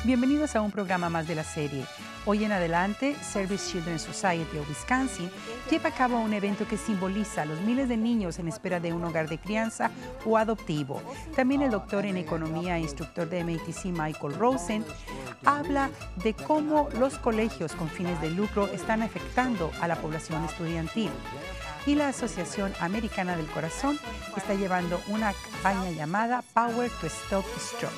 Bienvenidos a un programa más de la serie. Hoy en adelante, Service Children's Society of Wisconsin lleva a cabo un evento que simboliza a los miles de niños en espera de un hogar de crianza o adoptivo. También el doctor en economía e instructor de MATC, Michael Rosen, habla de cómo los colegios con fines de lucro están afectando a la población estudiantil. Y la Asociación Americana del Corazón está llevando una campaña llamada Power to Stop Stroke.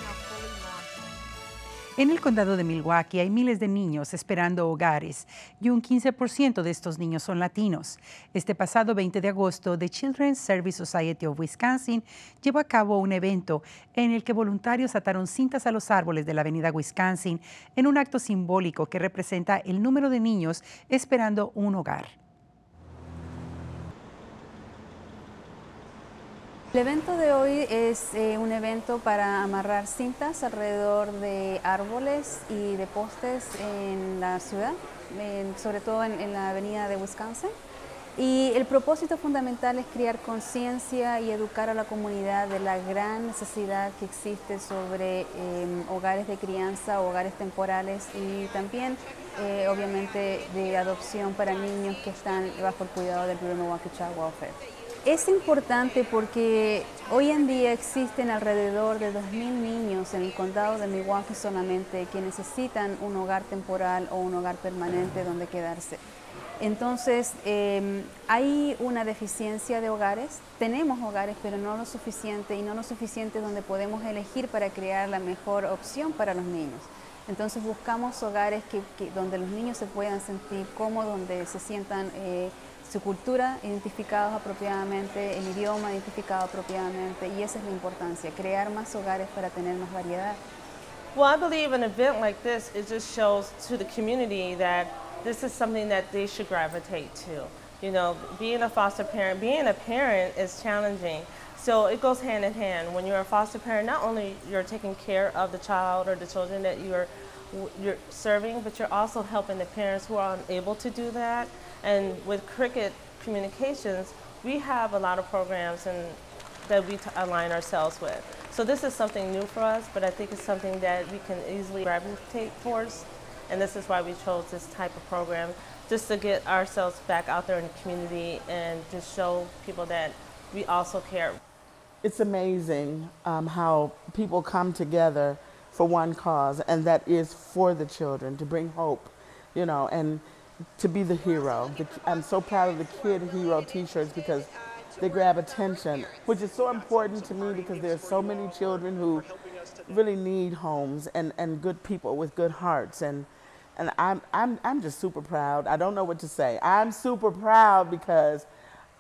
En el condado de Milwaukee hay miles de niños esperando hogares y un 15% de estos niños son latinos. Este pasado 20 de agosto, The Children's Service Society of Wisconsin llevó a cabo un evento en el que voluntarios ataron cintas a los árboles de la avenida Wisconsin en un acto simbólico que representa el número de niños esperando un hogar. El evento de hoy es un evento para amarrar cintas alrededor de árboles y de postes en la ciudad, sobre todo en la avenida de Wisconsin. Y el propósito fundamental es crear conciencia y educar a la comunidad de la gran necesidad que existe sobre hogares de crianza, hogares temporales y también, obviamente, de adopción para niños que están bajo el cuidado del Milwaukee Child Welfare. Es importante porque hoy en día existen alrededor de 2.000 niños en el condado de Milwaukee solamente que necesitan un hogar temporal o un hogar permanente donde quedarse. Entonces, hay una deficiencia de hogares. Tenemos hogares, pero no lo suficiente y no lo suficiente donde podemos elegir para crear la mejor opción para los niños. Entonces, buscamos hogares donde los niños se puedan sentir cómodos, donde se sientan su cultura identificados apropiadamente, el idioma identificado apropiadamente, y esa es la importancia, crear más hogares para tener más variedad. Well, I believe an event like this, it just shows to the community that this is something that they should gravitate to. You know, being a foster parent, being a parent is challenging. So it goes hand in hand. When you're a foster parent, not only you're taking care of the child or the children that you're serving, but you're also helping the parents who are unable to do that. And with Cricket Communications, we have a lot of programs that we align ourselves with. So this is something new for us, but I think it's something that we can easily gravitate towards. And this is why we chose this type of program, just to get ourselves back out there in the community and to show people that we also care. It's amazing how people come together for one cause, and that is for the children, to bring hope, you know, and to be the hero. I'm so proud of the Kid Hero t-shirts because they grab attention, which is so important to me because there are so many children who really need homes and good people with good hearts. And I'm just super proud. I don't know what to say. I'm super proud because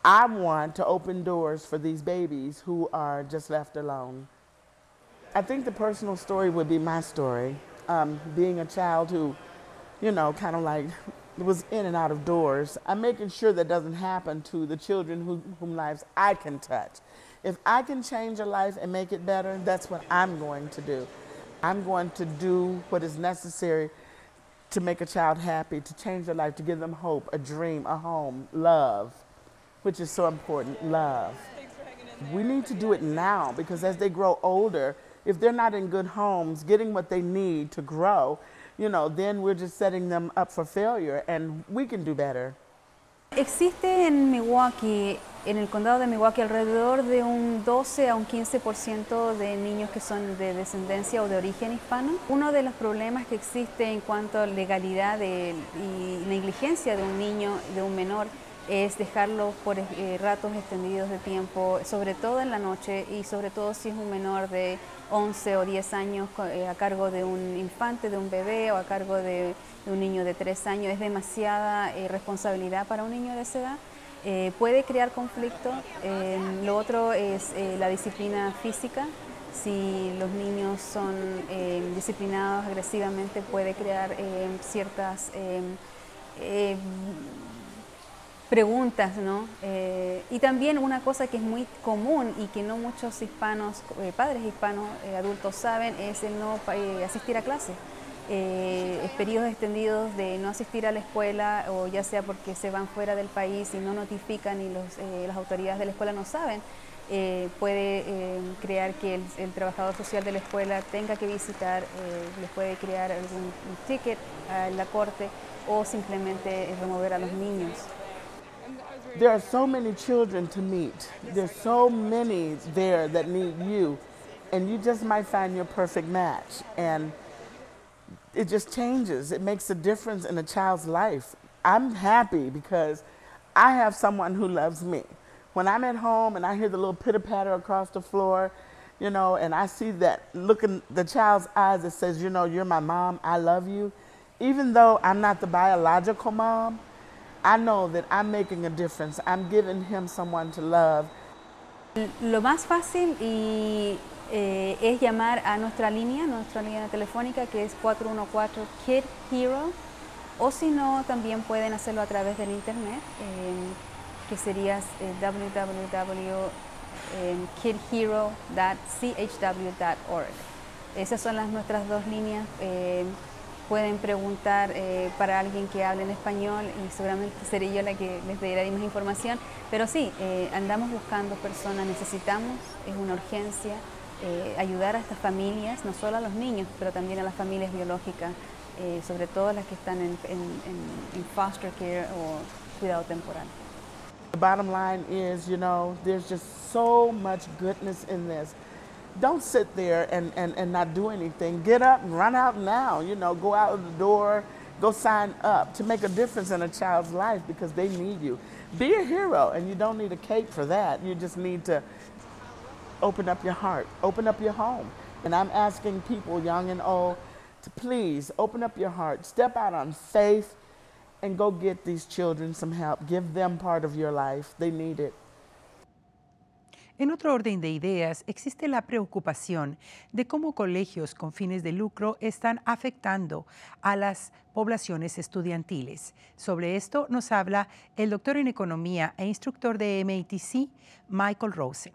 I want to open doors for these babies who are just left alone. I think the personal story would be my story, being a child who, you know, kind of like was in and out of doors. I'm making sure that doesn't happen to the children whom lives I can touch. If I can change a life and make it better, that's what I'm going to do. I'm going to do what is necessary to make a child happy, to change their life, to give them hope, a dream, a home, love, which is so important, love. We need to do it now because as they grow older, if they're not in good homes, getting what they need to grow, you know, then we're just setting them up for failure, and we can do better. Existe en Milwaukee, en el condado de Milwaukee, alrededor de un 12 a un 15% de niños que son de descendencia o de origen hispano. Uno de los problemas que existe en cuanto a legalidad y negligencia de un niño, de un menor, es dejarlo por ratos extendidos de tiempo, sobre todo en la noche y sobre todo si es un menor de 11 o 10 años a cargo de un infante, de un bebé o a cargo de un niño de 3 años. Es demasiada responsabilidad para un niño de esa edad. Puede crear conflicto. Lo otro es la disciplina física. Si los niños son disciplinados agresivamente, puede crear ciertas preguntas, ¿no? Y también una cosa que es muy común y que no muchos hispanos, padres hispanos adultos saben, es el no asistir a clases. Periodos extendidos de no asistir a la escuela, o ya sea porque se van fuera del país y no notifican y las autoridades de la escuela no saben. puede crear que el trabajador social de la escuela tenga que visitar, les puede crear algún ticket a la corte o simplemente remover a los niños. There are so many children to meet. There's so many there that need you, and you just might find your perfect match. And it just changes. It makes a difference in a child's life. I'm happy because I have someone who loves me. When I'm at home and I hear the little pitter-patter across the floor, you know, and I see that look in the child's eyes that says, you know, you're my mom, I love you. Even though I'm not the biological mom, I know that I'm making a difference. I'm giving him someone to love. Lo más fácil es llamar a nuestra línea telefónica, que es 414 Kid Hero, o si no, también pueden hacerlo a través del internet, que sería www.kidhero.chw.org. Esas son nuestras dos líneas. Pueden preguntar para alguien que hable en español y seguramente seré yo la que les daré más información. Pero sí, andamos buscando personas, necesitamos, es una urgencia, ayudar a estas familias, no solo a los niños, pero también a las familias biológicas, sobre todo las que están en foster care o cuidado temporal. The bottom line is, you know, there's just so much goodness in this. Don't sit there and not do anything. Get up and run out now, you know, go out the door, go sign up to make a difference in a child's life because they need you. Be a hero, and you don't need a cape for that. You just need to open up your heart, open up your home. And I'm asking people, young and old, to please open up your heart, step out on faith, and go get these children some help. Give them part of your life. They need it. En otro orden de ideas, existe la preocupación de cómo colegios con fines de lucro están afectando a las poblaciones estudiantiles. Sobre esto nos habla el doctor en economía e instructor de MATC, Michael Rosen.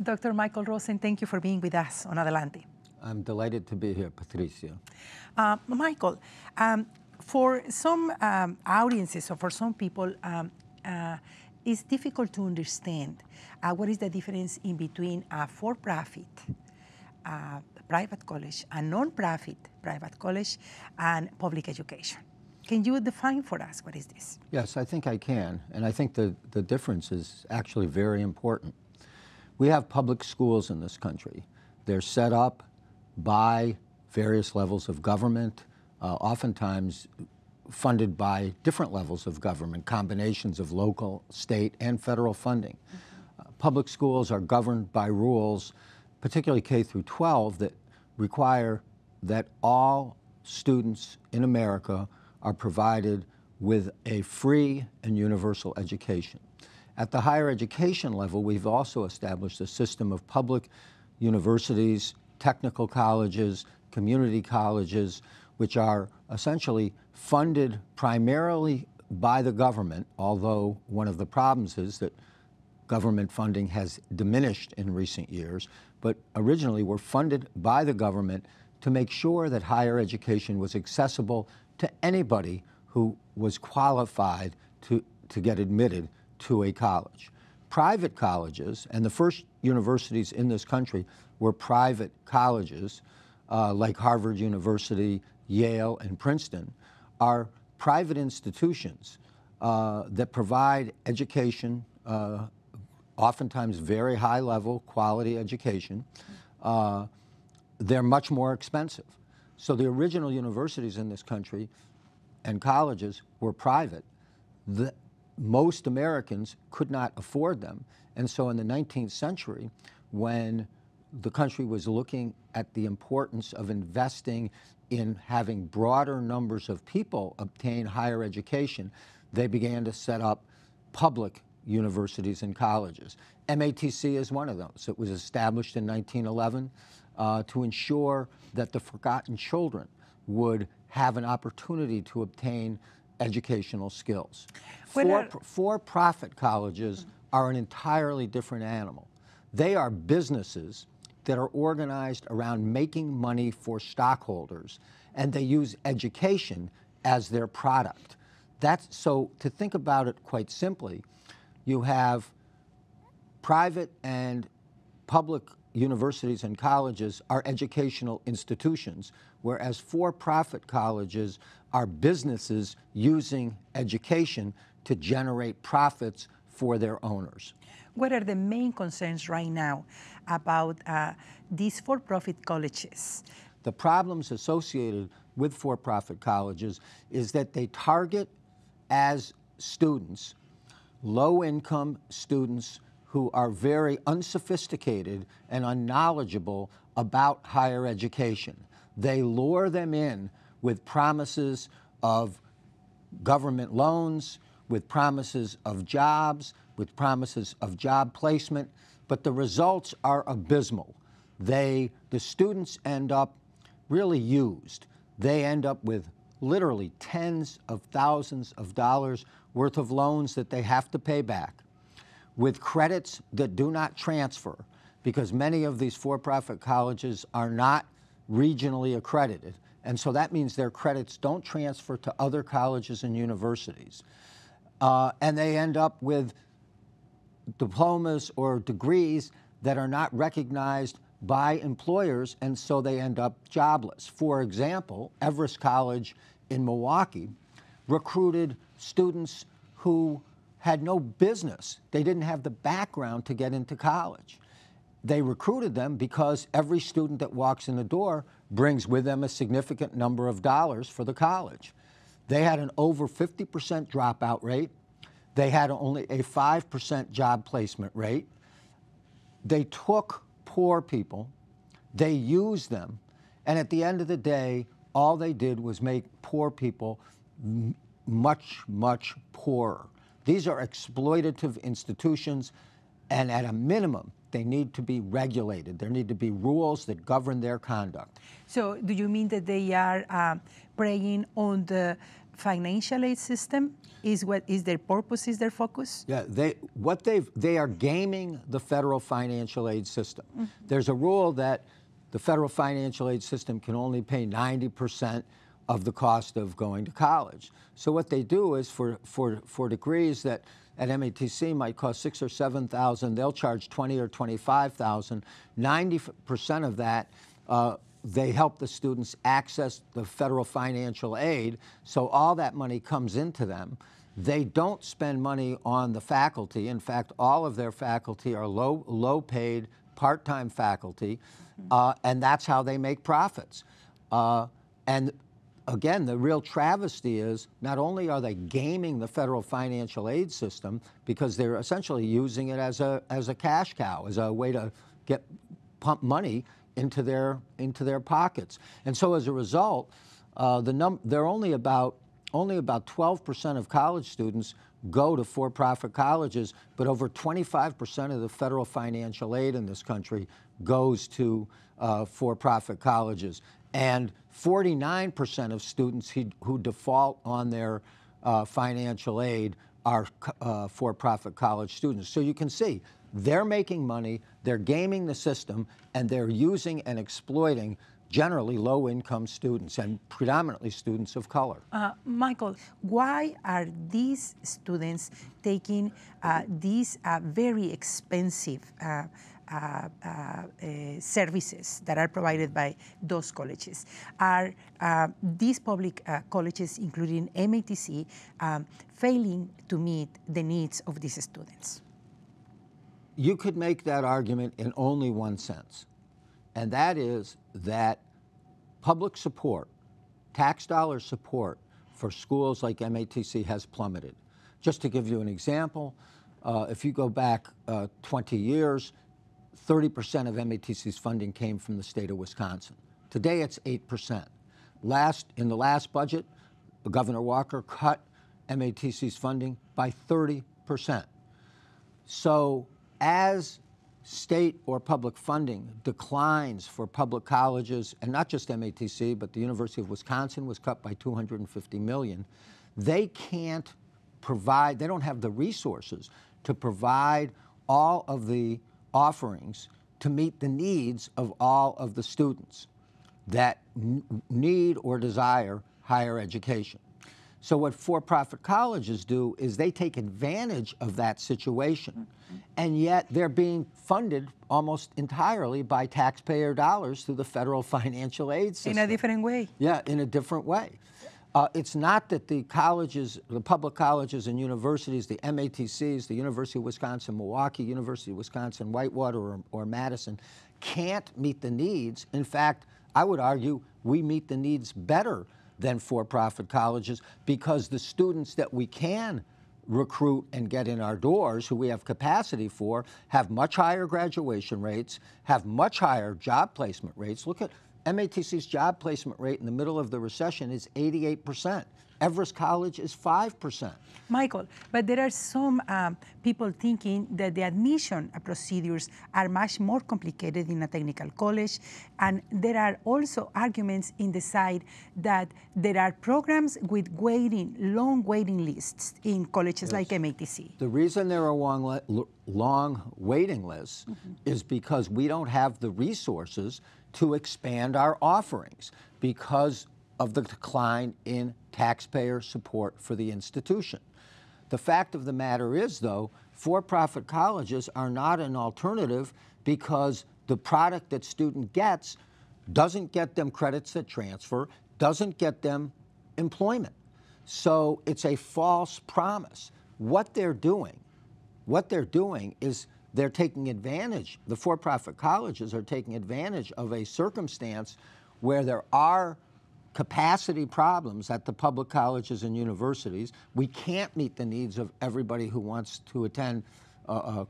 Dr. Michael Rosen, thank you for being with us on Adelante. I'm delighted to be here, Patricia. Michael, for some audiences or for some people, it's difficult to understand what is the difference in between a for-profit private college, a non-profit private college, and public education. Can you define for us what is this? Yes, I think I can, and I think the difference is actually very important. We have public schools in this country. They're set up by various levels of government, oftentimes funded by different levels of government, combinations of local, state, and federal funding. Public schools are governed by rules, particularly K through 12, that require that all students in America are provided with a free and universal education. At the higher education level, we've also established a system of public universities, technical colleges, community colleges, which are essentially funded primarily by the government, although one of the problems is that government funding has diminished in recent years, but originally were funded by the government to make sure that higher education was accessible to anybody who was qualified to get admitted to a college. Private colleges, and the first universities in this country were private colleges, like Harvard University, Yale, and Princeton, are private institutions that provide education, oftentimes very high-level quality education. They're much more expensive. So the original universities in this country and colleges were private. Most Americans could not afford them. And so in the 19th century, when the country was looking at the importance of investing in having broader numbers of people obtain higher education, they began to set up public universities and colleges. MATC is one of those. It was established in 1911 to ensure that the forgotten children would have an opportunity to obtain educational skills. For-profit colleges are an entirely different animal. They are businesses that are organized around making money for stockholders and they use education as their product. So to think about it quite simply, you have private and public universities and colleges are educational institutions, whereas for-profit colleges are businesses using education to generate profits for their owners. What are the main concerns right now about these for-profit colleges? The problems associated with for-profit colleges is that they target as students low-income students who are very unsophisticated and unknowledgeable about higher education. They lure them in with promises of government loans, with promises of jobs, with promises of job placement, but the results are abysmal. The students end up really used. They end up with literally tens of thousands of dollars worth of loans that they have to pay back, with credits that do not transfer, because many of these for-profit colleges are not regionally accredited. And so that means their credits don't transfer to other colleges and universities. And they end up with diplomas or degrees that are not recognized by employers, and so they end up jobless. For example, Everest College in Milwaukee recruited students who had no business. They didn't have the background to get into college. They recruited them because every student that walks in the door brings with them a significant number of dollars for the college. They had an over 50% dropout rate. They had only a 5% job placement rate. They took poor people, they used them, and at the end of the day, all they did was make poor people much, much poorer. These are exploitative institutions, and at a minimum, they need to be regulated. There need to be rules that govern their conduct. So do you mean that they are preying on the financial aid system? Is their purpose, is their focus? Yeah, they are gaming the federal financial aid system. Mm-hmm. There's a rule that the federal financial aid system can only pay 90% of the cost of going to college. So what they do is for degrees that at MATC might cost $6,000 or $7,000, they'll charge $20,000 or $25,000. 90% of that, they help the students access the federal financial aid, so all that money comes into them. They don't spend money on the faculty. In fact, all of their faculty are low-paid, part-time faculty, and that's how they make profits. And again, the real travesty is not only are they gaming the federal financial aid system because they're essentially using it as a cash cow, as a way to pump money into their pockets. And so as a result, they're only about 12% of college students go to for-profit colleges, but over 25% of the federal financial aid in this country goes to for-profit colleges. And 49% of students who default on their financial aid are for-profit college students. So you can see, they're making money, they're gaming the system, and they're using and exploiting generally low-income students, and predominantly students of color. Michael, why are these students taking these very expensive services that are provided by those colleges? Are these public colleges, including MATC, failing to meet the needs of these students? You could make that argument in only one sense, and that is that public support, tax dollar support for schools like MATC has plummeted. Just to give you an example, if you go back 20 years, 30% of MATC's funding came from the state of Wisconsin. Today it's 8%. In the last budget, Governor Walker cut MATC's funding by 30%. So as state or public funding declines for public colleges, and not just MATC, but the University of Wisconsin was cut by $250 million, they can't provide, they don't have the resources to provide all of the offerings to meet the needs of all of the students. that need or desire higher education. So what for-profit colleges do is they take advantage of that situation, and yet they're being funded almost entirely by taxpayer dollars through the federal financial aid system. In a different way. Yeah, in a different way. It's not that the colleges, the public colleges and universities, the MATCs, the University of Wisconsin, Milwaukee, University of Wisconsin, Whitewater, or Madison, can't meet the needs. In fact, I would argue we meet the needs better than for-profit colleges because the students that we can recruit and get in our doors, who we have capacity for, have much higher graduation rates, have much higher job placement rates. Look at MATC's job placement rate in the middle of the recession is 88%. Everest College is 5%. Michael, but there are some people thinking that the admission procedures are much more complicated in a technical college, and there are also arguments in the side that there are programs with long waiting lists in colleges like MATC. The reason there are long waiting lists is because we don't have the resources to expand our offerings because of the decline in taxpayer support for the institution. The fact of the matter is, though, for-profit colleges are not an alternative because the product that student gets doesn't get them credits that transfer, doesn't get them employment. So it's a false promise. What they're doing is they're taking advantage, the for-profit colleges are taking advantage of a circumstance where there are capacity problems at the public colleges and universities. We can't meet the needs of everybody who wants to attend,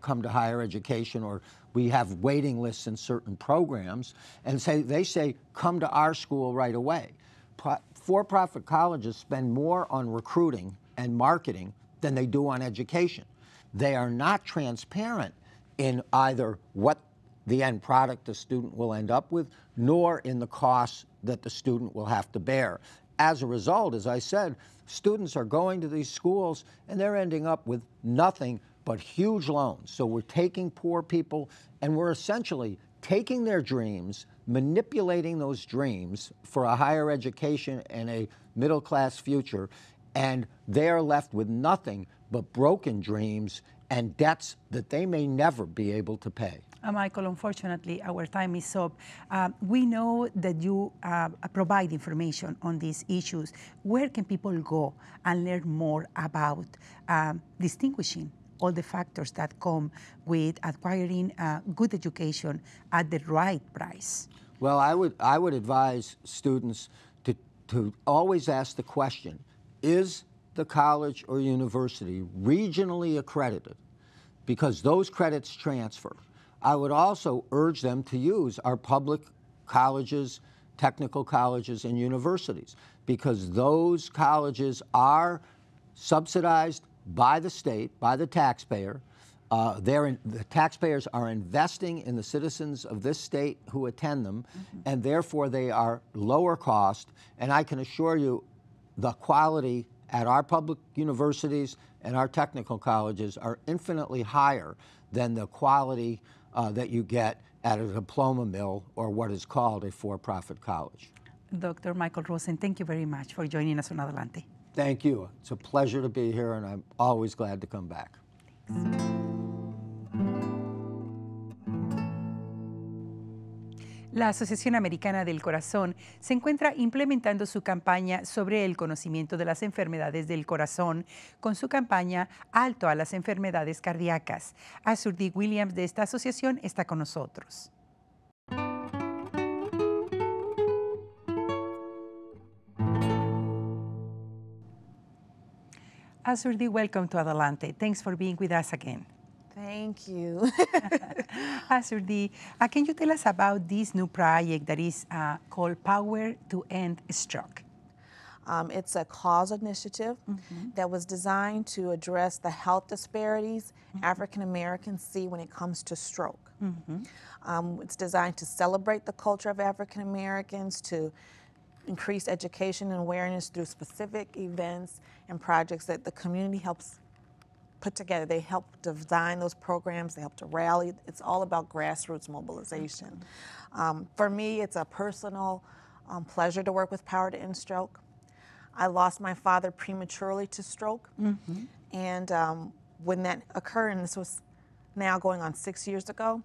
come to higher education, or we have waiting lists in certain programs, and they say, come to our school right away. For-profit colleges spend more on recruiting and marketing than they do on education. They are not transparent in either what the end product the student will end up with, nor in the costs that the student will have to bear. As a result, as I said, students are going to these schools and they're ending up with nothing but huge loans. So we're taking poor people and we're essentially taking their dreams, manipulating those dreams for a higher education and a middle-class future, and they're left with nothing but broken dreams and debts that they may never be able to pay. Michael, unfortunately, our time is up. We know that you provide information on these issues. Where can people go and learn more about distinguishing all the factors that come with acquiring good education at the right price? Well, I would advise students to always ask the question, is the college or university regionally accredited? Because those credits transfer. I would also urge them to use our public colleges, technical colleges, and universities, because those colleges are subsidized by the state, by the taxpayer. The taxpayers are investing in the citizens of this state who attend them, and therefore they are lower cost. And I can assure you the quality at our public universities and our technical colleges are infinitely higher than the quality that you get at a diploma mill or what is called a for-profit college. Dr. Michael Rosen, thank you very much for joining us on Adelante. Thank you. It's a pleasure to be here, and I'm always glad to come back. Thanks. La Asociación Americana del Corazón se encuentra implementando su campaña sobre el conocimiento de las enfermedades del corazón con su campaña Alto a las enfermedades cardíacas. Arthur D. Williams de esta asociación está con nosotros. Arthur D., welcome to Adelante. Thanks for being with us again. Thank you. Arthur D., can you tell us about this new project that is called Power to End Stroke? It's a cause initiative that was designed to address the health disparities African Americans see when it comes to stroke. It's designed to celebrate the culture of African Americans, to increase education and awareness through specific events and projects that the community helps put together. They help design those programs, they help to rally. It's all about grassroots mobilization. For me, it's a personal pleasure to work with Power to End Stroke. I lost my father prematurely to stroke. And when that occurred, and this was now going on 6 years ago,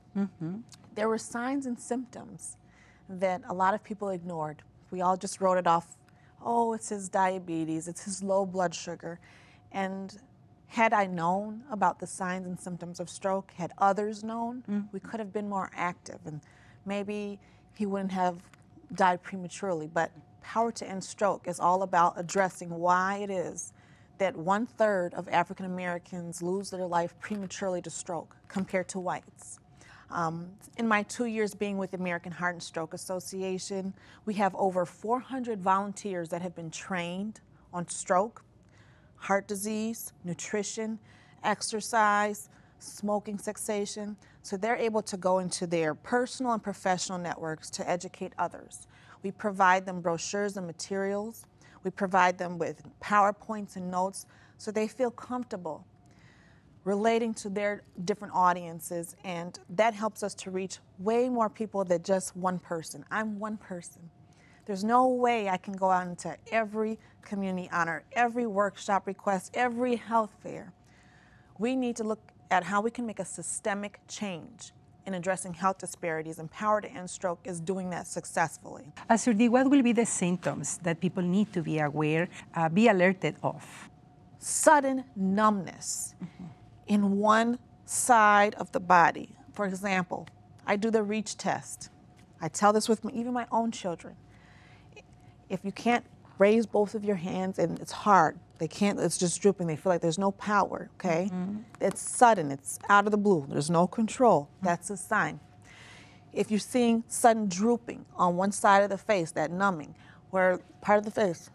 there were signs and symptoms that a lot of people ignored. We all just wrote it off. Oh, it's his diabetes, it's his low blood sugar. And had I known about the signs and symptoms of stroke, had others known, we could have been more active, and maybe he wouldn't have died prematurely. But Power to End Stroke is all about addressing why it is that 1/3 of African Americans lose their life prematurely to stroke compared to whites. In my 2 years being with the American Heart and Stroke Association, we have over 400 volunteers that have been trained on stroke, heart disease, nutrition, exercise, smoking cessation. So they're able to go into their personal and professional networks to educate others. We provide them brochures and materials. We provide them with PowerPoints and notes so they feel comfortable relating to their different audiences, and that helps us to reach way more people than just one person. I'm one person. There's no way I can go out into every community honor, every workshop request, every health fair. We need to look at how we can make a systemic change in addressing health disparities, and Power to End Stroke is doing that successfully. Azurdi, what will be the symptoms that people need to be aware, be alerted of? Sudden numbness in one side of the body. For example, I do the reach test. I tell this with even my own children. If you can't raise both of your hands and it's hard, they can't, it's just drooping, they feel like there's no power, okay? It's sudden, it's out of the blue, there's no control, that's a sign. If you're seeing sudden drooping on one side of the face, that numbing, where part of the face,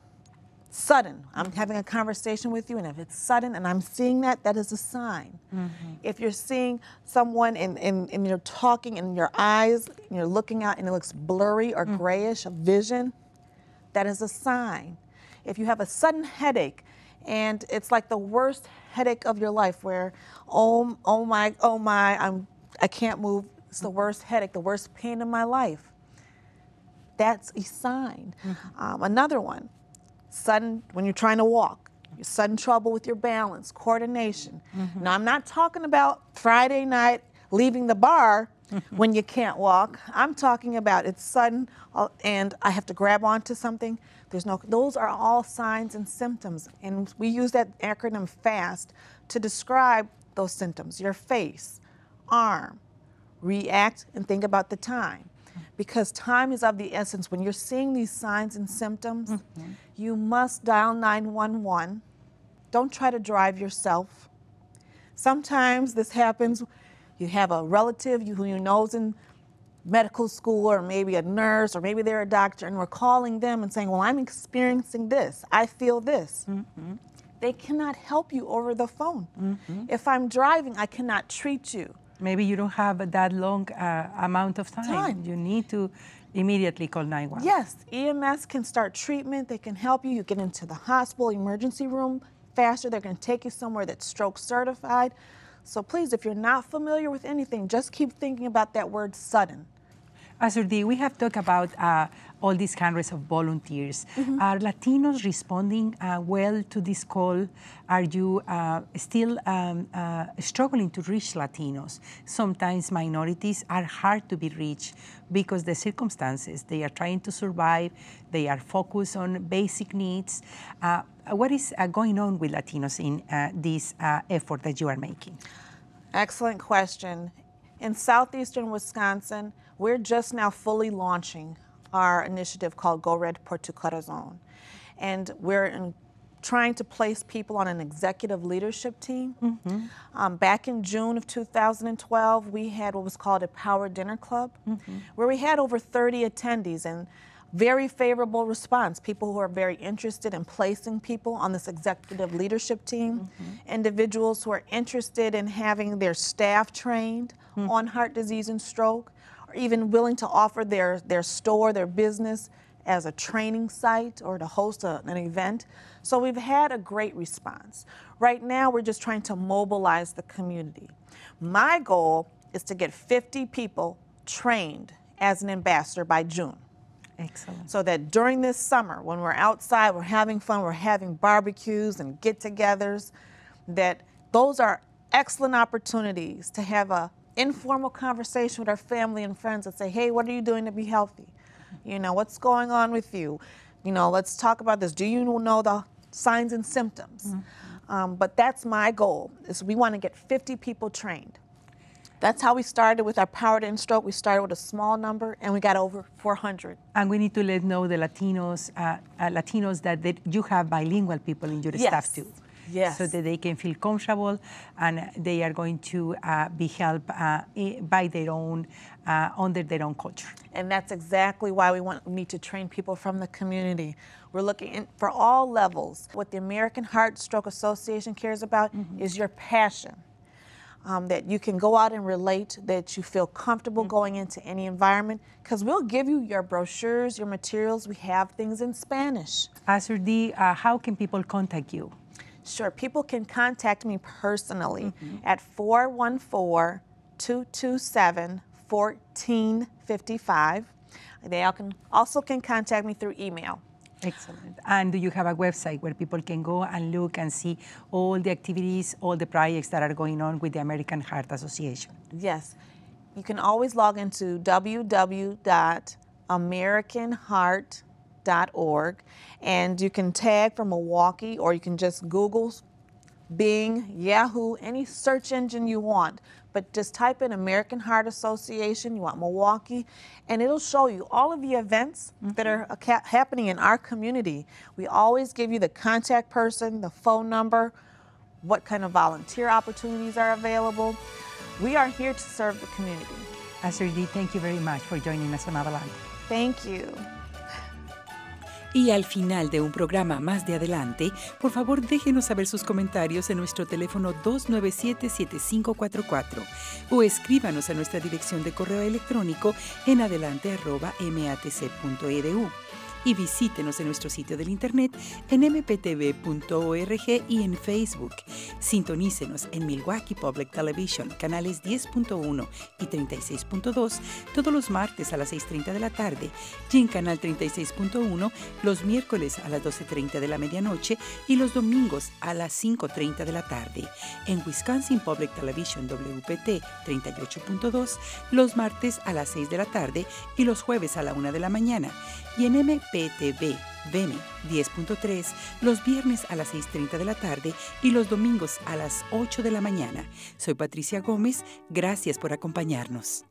sudden, I'm having a conversation with you, and if it's sudden and I'm seeing that, that is a sign. If you're seeing someone and you're talking and your eyes, and you're looking out and it looks blurry or grayish, a vision, that is a sign. If you have a sudden headache and it's like the worst headache of your life where, oh my, I can't move, it's the worst headache, the worst pain in my life, that's a sign. Another one, sudden, when you're trying to walk, sudden trouble with your balance, coordination. Now, I'm not talking about Friday night leaving the bar when you can't walk. I'm talking about it's sudden and I have to grab onto something. Those are all signs and symptoms. And we use that acronym FAST to describe those symptoms. Your face, arm, react, and think about the time. Because time is of the essence. When you're seeing these signs and symptoms, you must dial 911. Don't try to drive yourself. Sometimes this happens. You have a relative who you know is in medical school, or maybe a nurse, or maybe they're a doctor, and we're calling them and saying, well, I'm experiencing this. I feel this. They cannot help you over the phone. If I'm driving, I cannot treat you. Maybe you don't have that long amount of time. You need to immediately call 911. Yes, EMS can start treatment. They can help you. You get into the hospital emergency room faster. They're going to take you somewhere that's stroke certified. So please, if you're not familiar with anything, just keep thinking about that word sudden. Azurdi, we have talked about all these hundreds of volunteers. Are Latinos responding well to this call? Are you still struggling to reach Latinos? Sometimes minorities are hard to be reached because the circumstances, they are trying to survive, they are focused on basic needs. What is going on with Latinos in this effort that you are making? Excellent question. In southeastern Wisconsin, we're just now fully launching our initiative called Go Red por tu Corazon. And we're trying to place people on an executive leadership team. Back in June of 2012, we had what was called a Power Dinner Club, where we had over 30 attendees, and very favorable response. People who are very interested in placing people on this executive leadership team, individuals who are interested in having their staff trained on heart disease and stroke, or even willing to offer their store, their business as a training site or to host an event. So we've had a great response. Right now, we're just trying to mobilize the community. My goal is to get 50 people trained as an ambassador by June. Excellent. So that during this summer, when we're outside, we're having fun, we're having barbecues and get-togethers, that those are excellent opportunities to have an informal conversation with our family and friends and say, hey, what are you doing to be healthy? You know, what's going on with you? You know, let's talk about this. Do you know the signs and symptoms? But that's my goal, is we want to get 50 people trained. That's how we started with our Power to End Stroke. We started with a small number, and we got over 400. And we need to let know the Latinos that you have bilingual people in your staff too. Yes. So that they can feel comfortable and they are going to be helped by their own, under their own culture. And that's exactly why we need to train people from the community. We're looking for all levels. What the American Heart Stroke Association cares about is your passion. That you can go out and relate, that you feel comfortable going into any environment, because we'll give you your brochures, your materials. We have things in Spanish. Azur D, how can people contact you? Sure, people can contact me personally at 414-227-1455. They also can contact me through email. Excellent. And do you have a website where people can go and look and see all the activities, all the projects that are going on with the American Heart Association? Yes. You can always log into www.americanheart.org, and you can tag for Milwaukee, or you can just Google, Bing, Yahoo, any search engine you want. But just type in American Heart Association, you want Milwaukee, and it'll show you all of the events that are happening in our community. We always give you the contact person, the phone number, what kind of volunteer opportunities are available. We are here to serve the community. Azur D, thank you very much for joining us on Adelante. Thank you. Y al final de un programa más de Adelante, por favor déjenos saber sus comentarios en nuestro teléfono 297-7544 o escríbanos a nuestra dirección de correo electrónico en adelante@matc.edu. Y visítenos en nuestro sitio del internet en mptv.org y en Facebook. Sintonícenos en Milwaukee Public Television, canales 10.1 y 36.2, todos los martes a las 6:30 de la tarde, y en canal 36.1 los miércoles a las 12:30 de la medianoche y los domingos a las 5:30 de la tarde. En Wisconsin Public Television WPT 38.2 los martes a las 6 de la tarde y los jueves a la 1 de la mañana. Y en MPTV VM 10.3 los viernes a las 6:30 de la tarde y los domingos a las 8 de la mañana. Soy Patricia Gómez, gracias por acompañarnos.